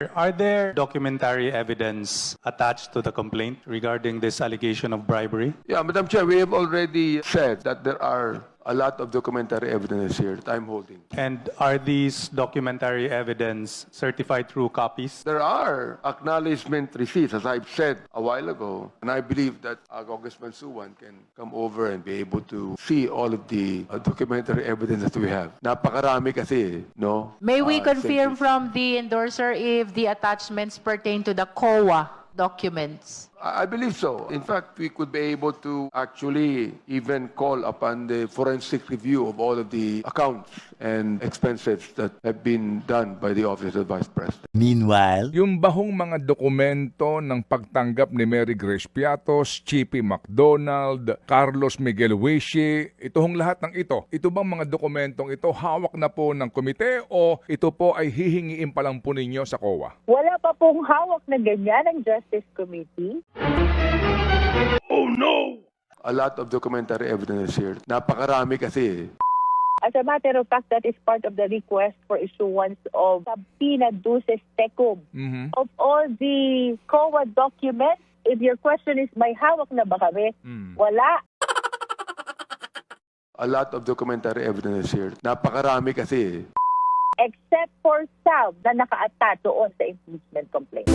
Are there documentary evidence attached to the complaint regarding this allegation of bribery? Yeah, Madam Chair, we have already said that there are a lot of documentary evidence here that I'm holding. And are these documentary evidence certified through copies? There are acknowledgement receipts, as I've said a while ago, and I believe that Congressman Suwan can come over and be able to see all of the documentary evidence that we have. Napakarami kasi, no? May we confirm Simply- from the endorser if the attachments pertain to the COA documents? I believe so. In fact, we could be able to actually even call upon the forensic review of all of the accounts and expenses that have been done by the Office of the Vice President. Meanwhile, Yung bahong mga dokumento ng pagtanggap ni Mary Grace Piatos, Chippy McDonald, Carlos Miguel Wishi, itong lahat ng ito bang mga dokumentong ito hawak na po ng komite o ito po ay hihingiin pa lang po ninyo sa COA? Wala pa pong hawak na ganyan ang Justice Committee. A lot of documentary evidence here. Napakarami kasi. As a matter of fact, that is part of the request for issuance of subpoena duces tecum. Of all the COA documents, if your question is may hawak na ba kami, wala. A lot of documentary evidence here. Napakarami kasi. Except for some na naka-attach doon sa impeachment complaint.